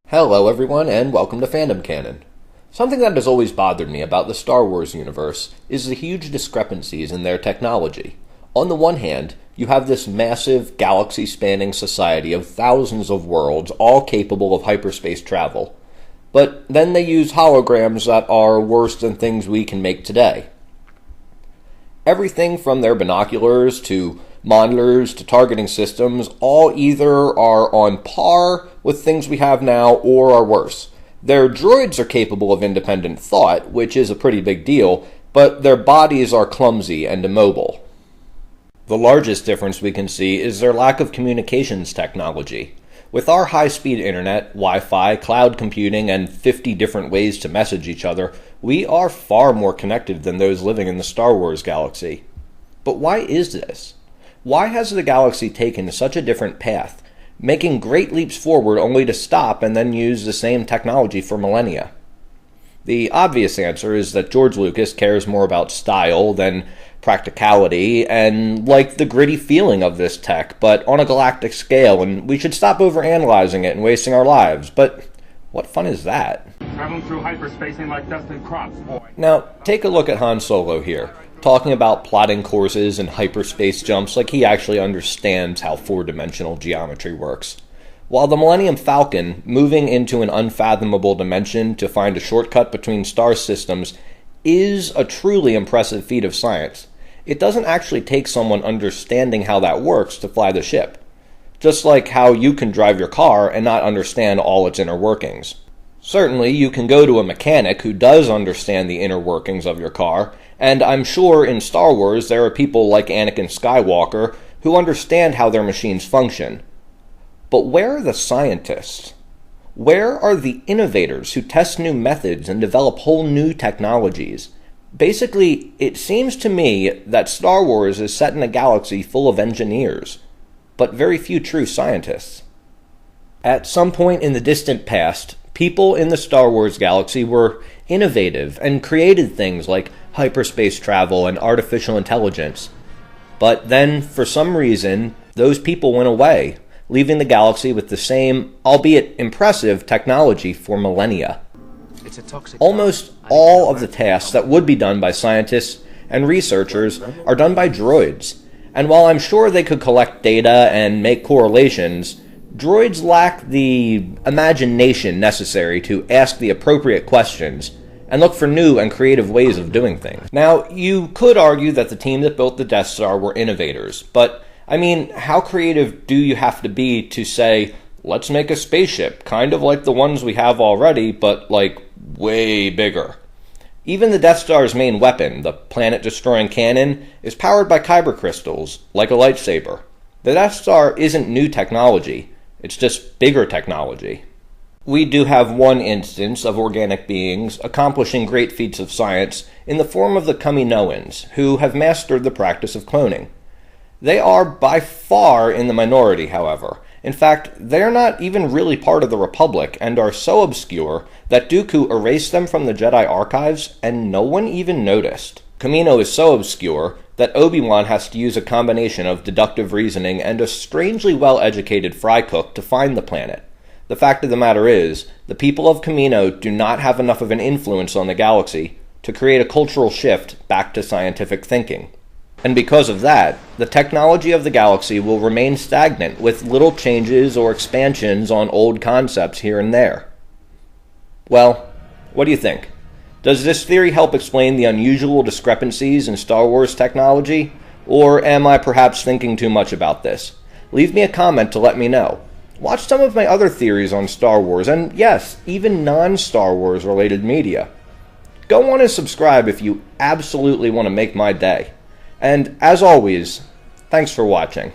Hello everyone, and welcome to Fandom Canon. Something that has always bothered me about the Star Wars universe is the huge discrepancies in their technology. On the one hand, you have this massive, galaxy-spanning society of thousands of worlds, all capable of hyperspace travel. But then they use holograms that are worse than things we can make today. Everything from their binoculars to monitors to targeting systems all either are on par with things we have now or are worse. Their droids are capable of independent thought, which is a pretty big deal, but their bodies are clumsy and immobile. The largest difference we can see is their lack of communications technology. With our high-speed internet, Wi-Fi, cloud computing, and 50 different ways to message each other, we are far more connected than those living in the Star Wars galaxy. But why is this? Why has the galaxy taken such a different path, making great leaps forward only to stop and then use the same technology for millennia? The obvious answer is that George Lucas cares more about style than practicality and like the gritty feeling of this tech, but on a galactic scale, and we should stop overanalyzing it and wasting our lives. But what fun is that? Traveling through hyperspace ain't like dusting crops, boy. Now, take a look at Han Solo here, talking about plotting courses and hyperspace jumps like he actually understands how four-dimensional geometry works. While the Millennium Falcon, moving into an unfathomable dimension to find a shortcut between star systems, is a truly impressive feat of science, it doesn't actually take someone understanding how that works to fly the ship. Just like how you can drive your car and not understand all its inner workings. Certainly, you can go to a mechanic who does understand the inner workings of your car, and I'm sure in Star Wars there are people like Anakin Skywalker who understand how their machines function. But where are the scientists? Where are the innovators who test new methods and develop whole new technologies? Basically, it seems to me that Star Wars is set in a galaxy full of engineers, but very few true scientists. At some point in the distant past, people in the Star Wars galaxy were innovative and created things like hyperspace travel and artificial intelligence. But then, for some reason, those people went away, leaving the galaxy with the same, albeit impressive, technology for millennia. Almost all of the tasks that would be done by scientists and researchers are done by droids, and while I'm sure they could collect data and make correlations, droids lack the imagination necessary to ask the appropriate questions and look for new and creative ways of doing things. Now, you could argue that the team that built the Death Star were innovators, but I mean, how creative do you have to be to say, let's make a spaceship, kind of like the ones we have already, but like way bigger? Even the Death Star's main weapon, the planet-destroying cannon, is powered by kyber crystals, like a lightsaber. The Death Star isn't new technology, it's just bigger technology. We do have one instance of organic beings accomplishing great feats of science in the form of the Kaminoans, who have mastered the practice of cloning. They are by far in the minority, however. In fact, they're not even really part of the Republic and are so obscure that Dooku erased them from the Jedi archives and no one even noticed. Kamino is so obscure that Obi-Wan has to use a combination of deductive reasoning and a strangely well-educated fry cook to find the planet. The fact of the matter is, the people of Kamino do not have enough of an influence on the galaxy to create a cultural shift back to scientific thinking. And because of that, the technology of the galaxy will remain stagnant with little changes or expansions on old concepts here and there. Well, what do you think? Does this theory help explain the unusual discrepancies in Star Wars technology? Or am I perhaps thinking too much about this? Leave me a comment to let me know. Watch some of my other theories on Star Wars, and yes, even non-Star Wars related media. Go on and subscribe if you absolutely want to make my day. And as always, thanks for watching.